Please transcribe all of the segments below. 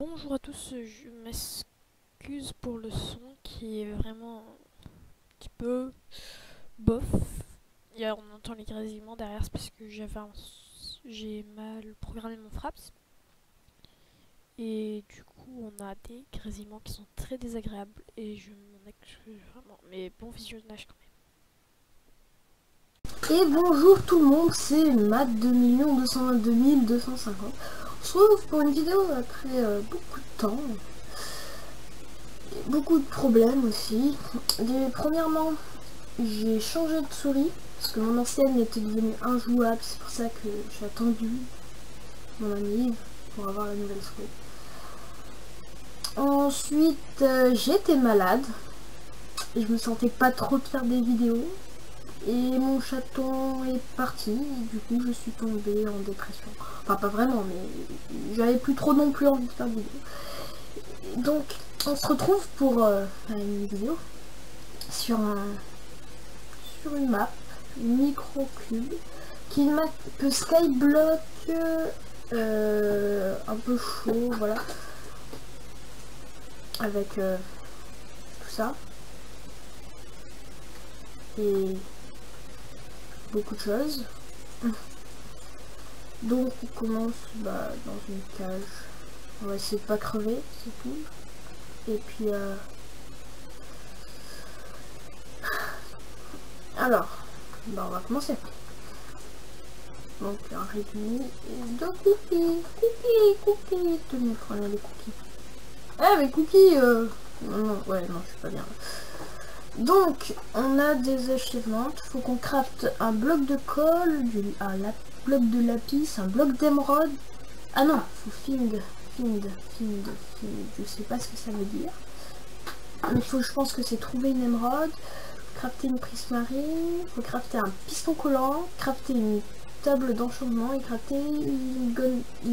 Bonjour à tous, je m'excuse pour le son qui est vraiment un petit peu bof. On entend les grésillements derrière, c'est parce que j'ai mal programmé mon Fraps. Et du coup, on a des grésillements qui sont très désagréables et je m'en excuse vraiment. Mais bon visionnage quand Et bonjour tout le monde, c'est Matt 2 222 250. On se retrouve pour une vidéo après beaucoup de temps, et beaucoup de problèmes aussi. Premièrement, j'ai changé de souris, parce que mon ancienne était devenue injouable, c'est pour ça que j'ai attendu mon ami Yves pour avoir la nouvelle souris. Ensuite, j'étais malade, et je me sentais pas trop de faire des vidéos. Et mon chaton est parti, et du coup je suis tombée en dépression. Enfin pas vraiment, mais j'avais plus trop non plus envie de faire de vidéo. Donc on se retrouve pour une vidéo sur, sur une map, une microcube, qui est une map que Skyblock un peu chaud, voilà. Avec tout ça. Et beaucoup de choses. Donc on commence dans une cage. On va essayer de pas crever, c'est tout. Et puis alors, on va commencer. Donc un rythme de cookies. Tenez, prenez les cookies. Eh mais cookies non, ouais, non, je suis pas bien. Donc, on a des achievements. Faut qu'on crafte un bloc de colle, bloc de lapis, un bloc d'émeraude. Ah non, faut find. Je sais pas ce que ça veut dire. Mais je pense que c'est trouver une émeraude, crafter une prismarine, faut crafter un piston collant, crafter une table d'enchantement et crafter une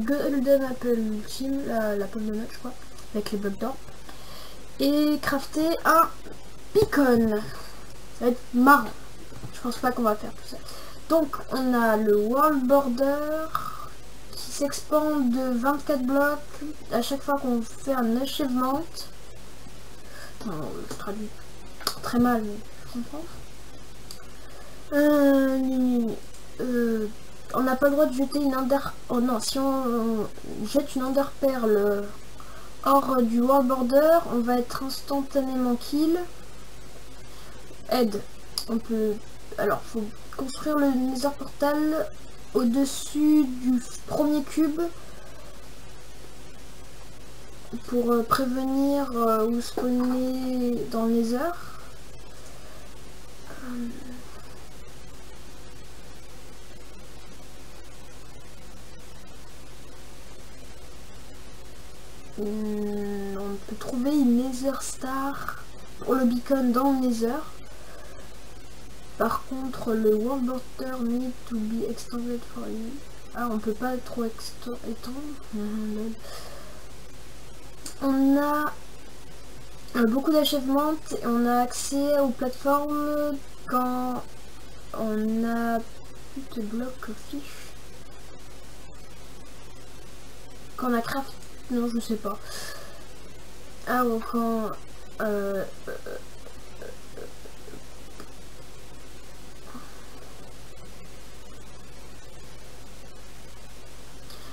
golden apple ultime, la pomme de note je crois, avec les blocs d'or. Et crafter un beacon. Ça va être marrant. Je pense pas qu'on va faire tout ça. Donc on a le world border qui s'expande de 24 blocs à chaque fois qu'on fait un achievement. Non, je traduis très mal, mais je comprends. On n'a pas le droit de jeter une ender... Oh non, si on jette une ender perle hors du world border, on va être instantanément kill. Aide. On peut... Alors, faut construire le nether portal au-dessus du premier cube pour prévenir ou spawner dans le nether. On peut trouver une Nether Star pour le beacon dans le Nether. Par contre, le World Border need to be extended for you. Ah, on peut pas trop étendre. On a beaucoup d'achievements et on a accès aux plateformes quand on a plus de blocs fiches. Quand on a craft... Non, je sais pas. Ah, ou quand...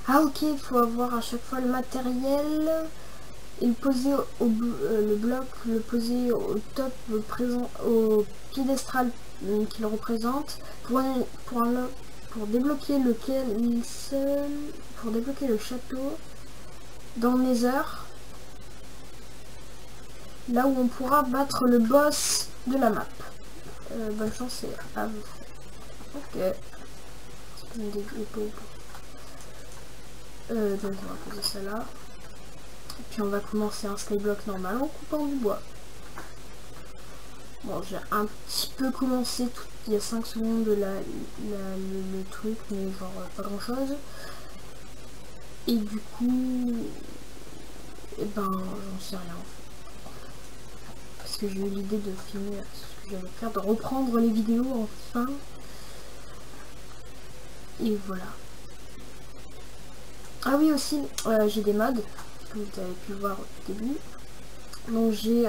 Ah ok, il faut avoir à chaque fois le matériel et le poser le bloc, le poser au top présent, au piédestal qui le représente pour débloquer pour débloquer le château dans le Nether, là où on pourra battre le boss de la map. Bonne chance et à vous. Ok. Donc on va poser ça là. Et puis on va commencer un skyblock normal en coupant du bois. Bon, j'ai un petit peu commencé il y a 5 secondes le truc, mais genre pas grand chose. Et du coup, et ben j'en sais rien. Parce que j'ai eu l'idée de filmer ce que j'allais faire, de reprendre les vidéos enfin. Et voilà. Ah oui aussi, j'ai des mods. Vous avez pu le voir au début. Donc j'ai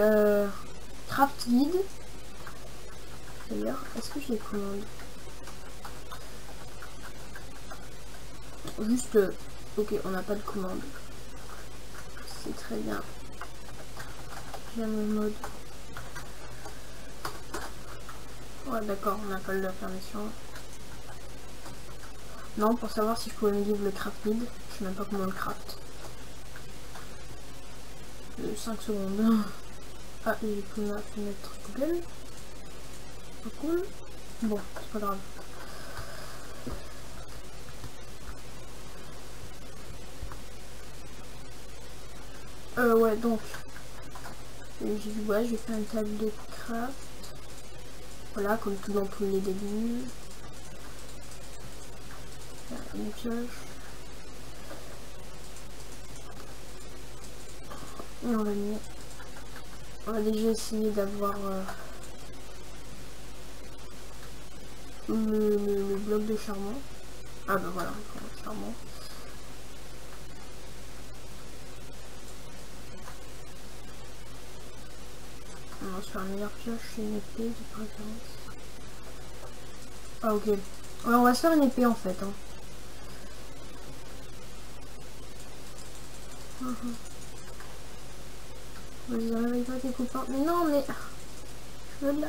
Craft Guide. D'ailleurs, est-ce que je les commande? Juste, ok, on n'a pas de commande. C'est très bien. J'aime le mode. Ouais, d'accord, on n'a pas la permission. Non, pour savoir si je pouvais me livre le craft guide, je sais même pas comment on le craft. 5 secondes. Ah, j'ai pris ma fenêtre Google. Pas cool. Bon, c'est pas grave. Ouais, donc. J'ai fait une table de craft. Voilà, comme tout dans tous les débuts. Une pioche. Et on va mettre. On va déjà essayer d'avoir le bloc de charbon. Ah bah voilà, le charbon. On va se faire une meilleure pioche et une épée de préférence. Ah ok. Ouais, on va se faire une épée en fait. Hein. Vas-y, réveille pas tes copains. Mais non, mais... Je veux de la...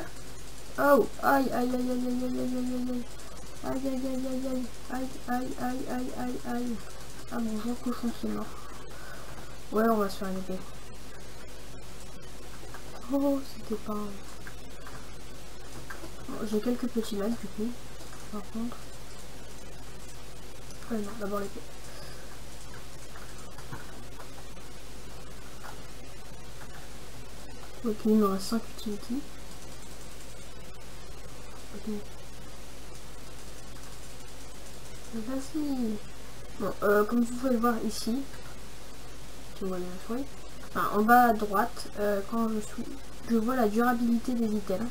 Oh, aïe, aïe, aïe, aïe, aïe, aïe, aïe, aïe, aïe, aïe, aïe, aïe, aïe, aïe, aïe, aïe, aïe, aïe, aïe. Ah bonjour, cochon qui est mort. Ouais, on va se faire une épée. Oh, c'était pas... Bon, j'ai quelques petits lags du coup, par contre. Ouais, non, d'abord l'épée. Ok, il me reste 5 utilities. Ok. Vas-y. Bon, comme vous pouvez le voir ici, si vous voyez la souris, enfin, en bas à droite, quand je vois la durabilité des items.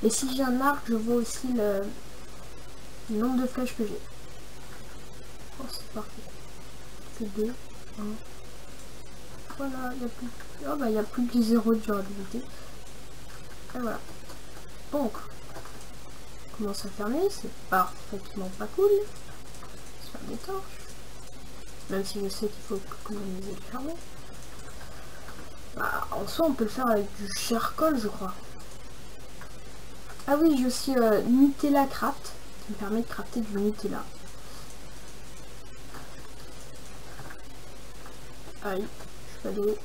Et si j'ai un arc, je vois aussi le nombre de flèches que j'ai. Oh, c'est parfait. C'est 2, 1. Voilà, il n'y a plus... Oh, bah, il y a plus que 0 de durabilité. Et voilà. Donc, on commence à fermer, c'est parfaitement pas cool. Se faire des torches. Même si je sais qu'il faut économiser le charbon. Bah, en soi, on peut le faire avec du charcoal, je crois. Ah oui, j'ai aussi Nutella Craft, qui me permet de crafter du Nutella. Aïe, je suis pas douée.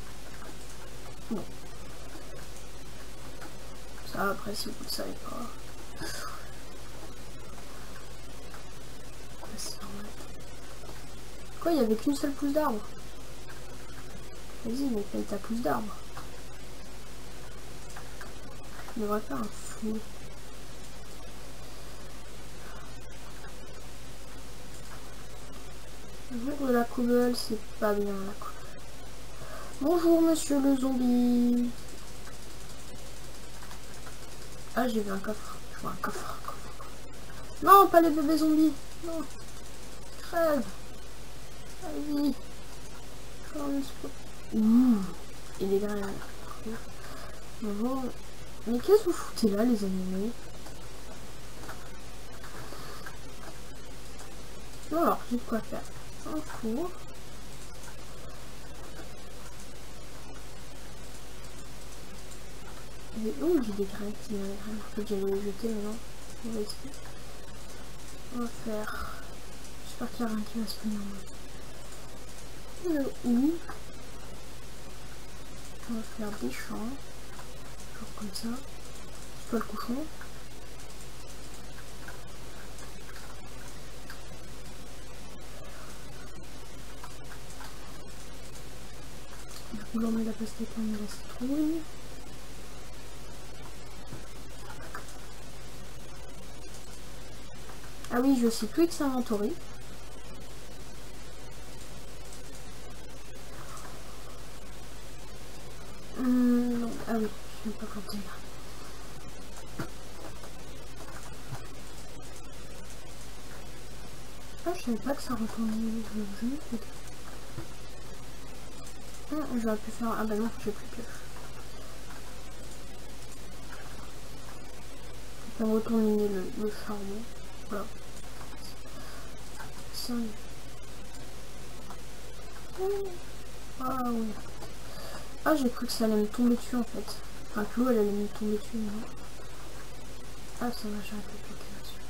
Bon. Ça, après, si vous ne le savez pas. Quoi, il n'y avait qu'une seule pousse d'arbre? Vas-y, mais paye ta pousse d'arbre. Je devrais faire un fou. Ouvrir de la cobble, c'est pas bien la cobble. Bonjour monsieur le zombie. Ah, j'ai vu un coffre. Je vois un coffre. Non, pas les bébés zombies. Non. Crève. Allez-y. Ouh. Et les gars. Bonjour. Mais qu'est-ce que vous foutez là, les animaux? Bon alors, j'ai de quoi faire. Un four. Et oh, j'ai des graines qui m'ont graines. En fait, j'allais les jeter, mais non. On va essayer. On va faire... J'espère qu'il n'y a rien qui va se finir. Où on va faire des champs. Genre comme ça. C'est pas le cochon. Du coup, là, on met la pastèque, on met la citrouille. Ah oui, je aussi Twix Inventory. Non, ah oui, je ne vais pas compter là. Ah, je savais pas que ça retournait le jeu. J'aurais pu faire... Ah bah non, j'ai plus que... On va retourner le charbon. Voilà. Ça y est. Ah oui. Ah, j'ai cru que ça allait me tomber dessus en fait. Enfin, que l'eau elle allait me tomber dessus. Non. Ah, ça va, j'arrête de cliquer là-dessus.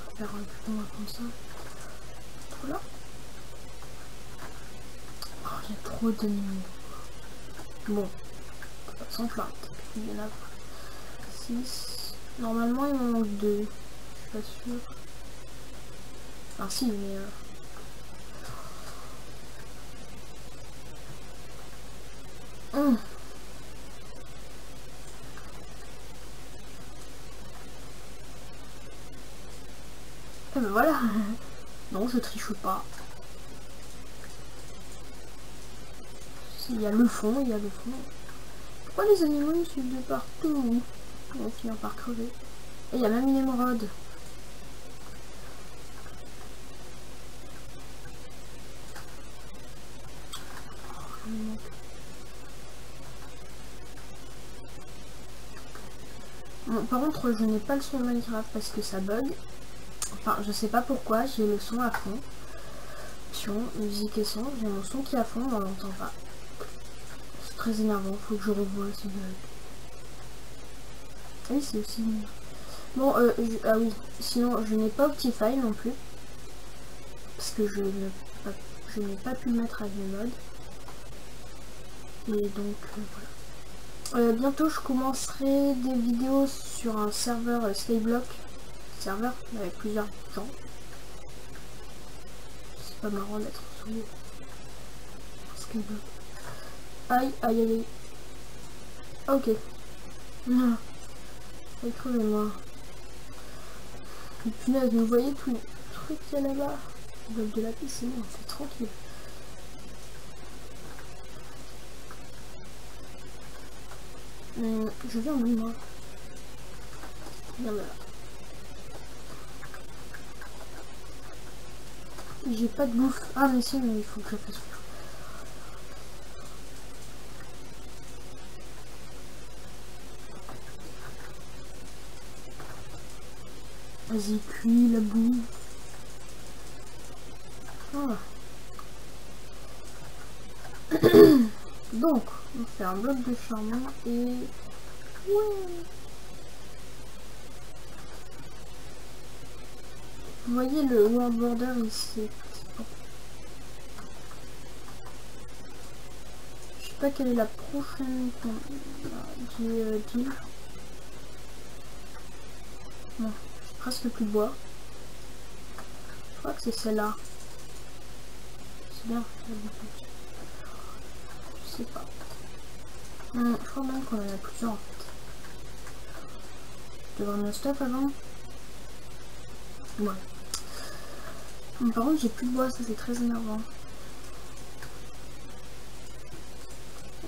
On va faire un bouton comme ça. Voilà. Oh, il y a trop de numéros. Bon, sans plainte. Il y en a 6. Normalement, il m'en manque 2. Je suis pas sûre. Enfin, si, mais... Ah ben voilà. Non, je triche pas. Il y a le fond, il y a le fond. Pourquoi les animaux ils suivent de partout? On va finir par crever. Et il y a même une émeraude. Bon, par contre, je n'ai pas le son de Minecraft parce que ça bug. Enfin, je sais pas pourquoi, j'ai le son à fond. Musique et son, j'ai mon son qui est à fond, on l'entend pas. C'est très énervant, faut que je revoie ce bug. Oui, c'est aussi... Bon, ah oui, sinon je n'ai pas Optifine non plus. Parce que je n'ai pas pu le mettre à mode. Et donc, voilà. Bientôt je commencerai des vidéos sur un serveur Skyblock. Serveur avec plusieurs gens. C'est pas marrant d'être sous Skyblock. Aïe, aïe, aïe. Ok. Écrivez-moi. Punaise, vous voyez tous les trucs qu'il y a là-bas. Bloc de la piste, c'est bon, c'est tranquille. Je viens d'où moi? Viens de là. J'ai pas de bouffe. Ah mais si, mais il faut que je fasse. Vas-y, cuis la bouffe. Ah. Donc, on fait un bloc de charbon et... Ouais. Vous voyez le world border ici. Je sais pas quelle est la prochaine du deal. Non, j'ai presque plus de bois. Je crois que c'est celle-là. C'est bien. Je sais pas. Je crois même qu'on en a plusieurs en fait. Je devrais me stop avant. Ouais. Par contre j'ai plus de bois, ça c'est très énervant.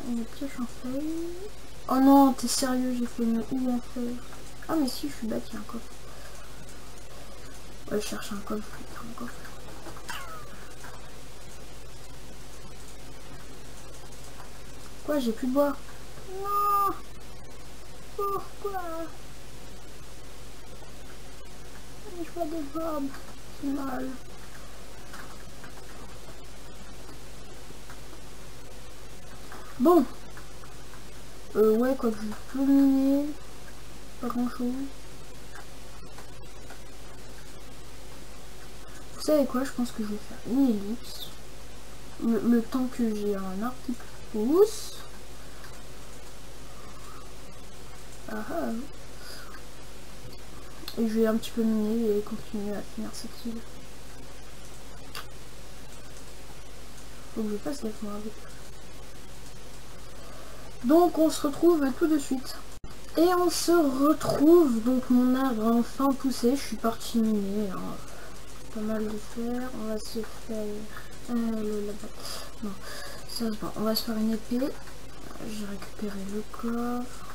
Une pioche en feuille. Oh non, t'es sérieux, j'ai fait une houe en feuille. Ah mais si, je suis bête, il y a un coffre. Ouais, je cherche un coffre, un coffre. Quoi, j'ai plus de bois? Non. Pourquoi? Je vois des arbres, c'est mal. Bon. Ouais, quoi que je peux miner. Pas grand chose. Vous savez quoi, je pense que je vais faire une ellipse. Le temps que j'ai un arbre qui pousse. Ah ah. Et je vais un petit peu miner et continuer à finir cette île. Faut que je fasse gaffe moi avec. Donc on se retrouve tout de suite. Et on se retrouve, donc mon arbre a enfin poussé, je suis partie miner. Hein. Pas mal de fer, on va se faire... non, sérieusement, on va se faire une épée. J'ai récupéré le coffre.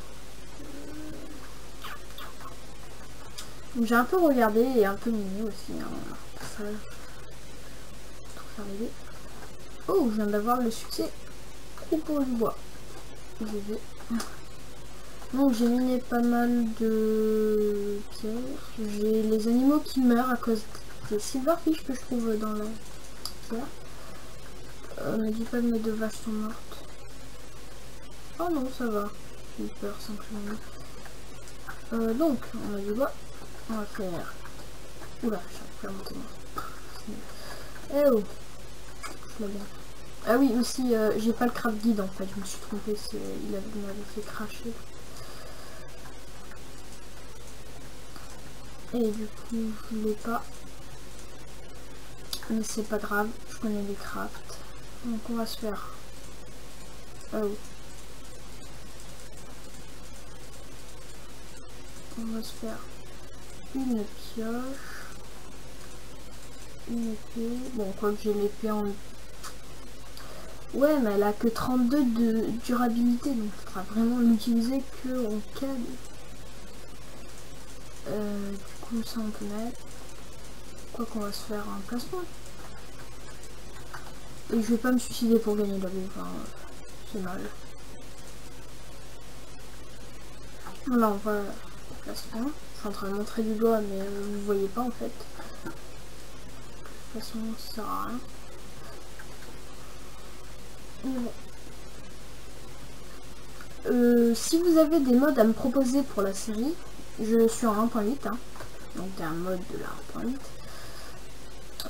J'ai un peu regardé et un peu mini aussi. Hein, ça, pour faire l'idée. Oh, je viens d'avoir le succès pour du bois. GG. Donc j'ai miné pas mal de pierres. J'ai les animaux qui meurent à cause des silverfish que je trouve dans la pierre. Me dis pas que mes 2 vaches sont mortes. Oh non, ça va. J'ai eu peur simplement. Donc, on a du bois. On va faire... Oula, je vais remonter. Eh oh, je l'ai bien. Ah oui, aussi, j'ai pas le craft guide en fait. Je me suis trompée. Il m'avait fait cracher. Et du coup, je l'ai pas. Mais c'est pas grave, je connais les crafts. Donc on va se faire... Oh. On va se faire une pioche. Une épée. Bon, quoi que j'ai l'épée en... Ouais, mais elle a que 32 de durabilité, donc il faudra vraiment l'utiliser que en cas de... Du coup, ça on peut mettre. Quoi qu'on va se faire un placement. Et je vais pas me suicider pour gagner de la bouffe, hein. C'est mal. Voilà, on va au placement. Je suis en train de montrer du doigt, mais vous voyez pas en fait. De toute façon, ça sert à rien. Mais bon. Si vous avez des mods à me proposer pour la série, je suis en 1.8, hein, donc un mode de la 1.8.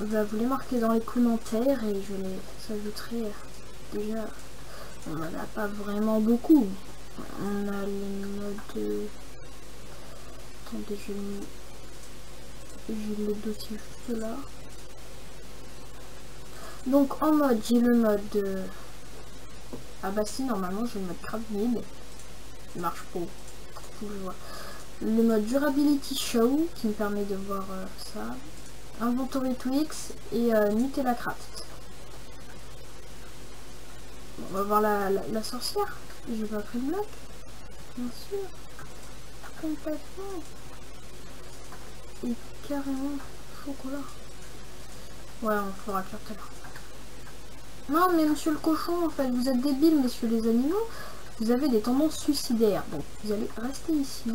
Bah, vous les marquez dans les commentaires et je les ajouterai. Déjà, on n'en a pas vraiment beaucoup. On a les modes... Attendez, j'ai le dossier juste là. Donc en mode, j'ai le mode... Ah bah si, normalement j'ai le mode craft guide. Il marche pas. Faut que je vois. Le mode durability show qui me permet de voir ça. Inventory Twix et Nutella Craft. Bon, on va voir la sorcière. J'ai pas pris de bloc. Bien sûr. Complètement. Et carrément chocolat. Ouais, on fera faire tout à l'heure. Non mais monsieur le cochon, en fait, vous êtes débiles, messieurs les animaux. Vous avez des tendances suicidaires. Donc vous allez rester ici.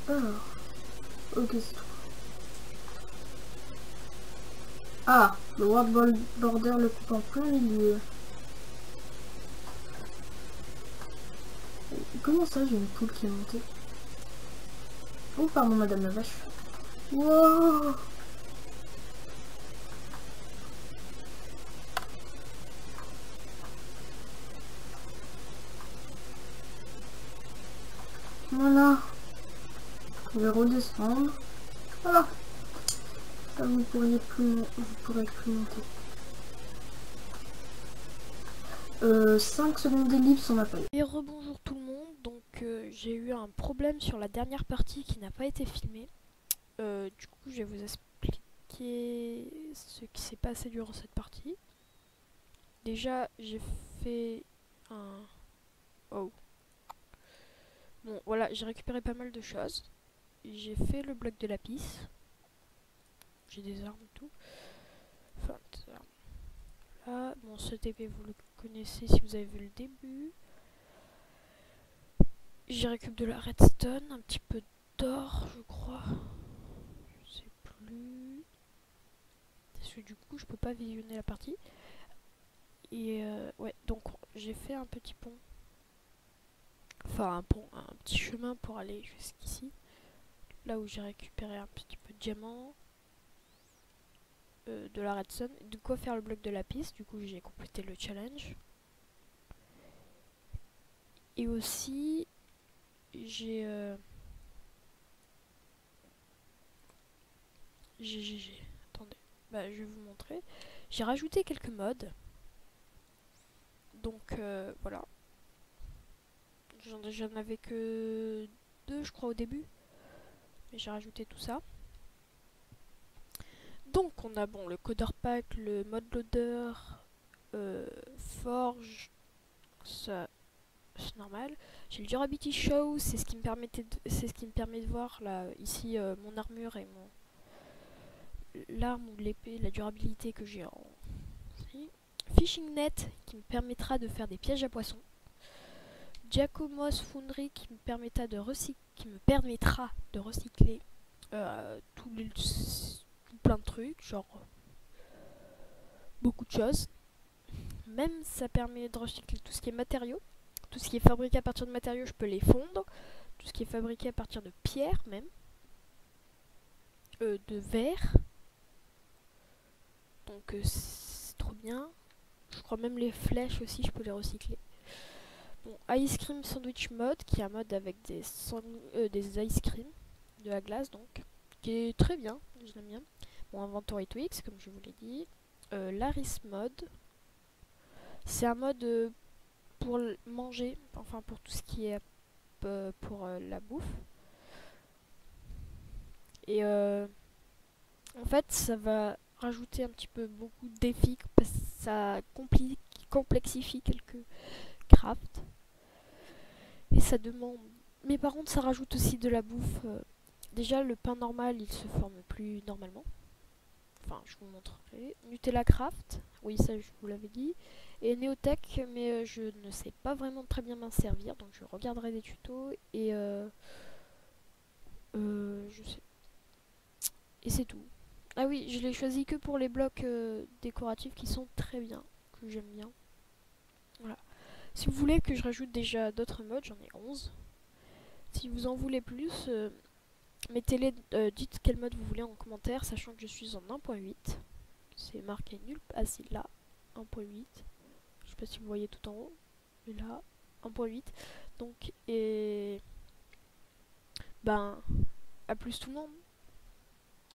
Alors. Ok, c'est tout. Ah, le World Border le coupe en plein milieu. Comment ça, j'ai une poule qui est montée? Oh, pardon, madame la vache. Wow! Voilà. Je vais redescendre. Voilà. Là, vous pourrez plus monter. 5 secondes d'ellipse, on appelle. Et rebonjour tout le monde, donc j'ai eu un problème sur la dernière partie qui n'a pas été filmée. Du coup je vais vous expliquer ce qui s'est passé durant cette partie. Déjà j'ai fait un... Oh. Bon voilà, j'ai récupéré pas mal de choses. J'ai fait le bloc de lapis. J'ai des armes et tout. Enfin, des armes. Là, bon ce TP vous le connaissez si vous avez vu le début. J'ai récupéré de la redstone, un petit peu d'or je crois. Je sais plus. Parce que du coup je peux pas visionner la partie. Et ouais, donc j'ai fait un petit pont. Enfin un pont, un petit chemin pour aller jusqu'ici. Là où j'ai récupéré un petit peu de diamants. De la redstone. De quoi faire le bloc de lapis. Du coup j'ai complété le challenge. Et aussi j'ai... Attendez, bah, je vais vous montrer. J'ai rajouté quelques mods. Donc voilà. J'en avais que 2 je crois au début. Mais j'ai rajouté tout ça. Donc on a bon le coder pack, le mode loader, forge, ça c'est normal. J'ai le Durability Show, c'est ce qui me permet de voir là ici mon armure et mon l'arme ou l'épée, la durabilité que j'ai en Fishing Net qui me permettra de faire des pièges à poissons. Giacomo's Foundry qui me permettra de recycler plein de trucs, genre beaucoup de choses. Même ça permet de recycler tout ce qui est matériaux. Tout ce qui est fabriqué à partir de matériaux, je peux les fondre. Tout ce qui est fabriqué à partir de pierres même. De verre. Donc c'est trop bien. Je crois même les flèches aussi, je peux les recycler. Bon, Ice Cream Sandwich Mode, qui est un mode avec des ice cream, de la glace donc, qui est très bien, je l'aime bien. Bon, Inventory Twix, comme je vous l'ai dit. Laris Mode, c'est un mode pour manger, enfin pour tout ce qui est pour la bouffe. Et en fait, ça va rajouter un petit peu beaucoup de défis parce que ça complexifie quelques crafts. Et ça demande. Mais par contre, ça rajoute aussi de la bouffe. Déjà, le pain normal, il se forme plus normalement. Enfin, je vous montrerai. Nutella Craft, oui, ça je vous l'avais dit. Et Neotech, mais je ne sais pas vraiment très bien m'en servir, donc je regarderai des tutos et je sais. Et c'est tout. Ah oui, je l'ai choisi que pour les blocs décoratifs qui sont très bien, que j'aime bien. Voilà. Si vous voulez que je rajoute déjà d'autres modes, j'en ai 11. Si vous en voulez plus, mettez-les, dites quel mode vous voulez en commentaire, sachant que je suis en 1.8. C'est marqué nul. Ah si, là, 1.8. Je sais pas si vous voyez tout en haut. Mais là, 1.8. Donc, et... Ben, à plus tout le monde.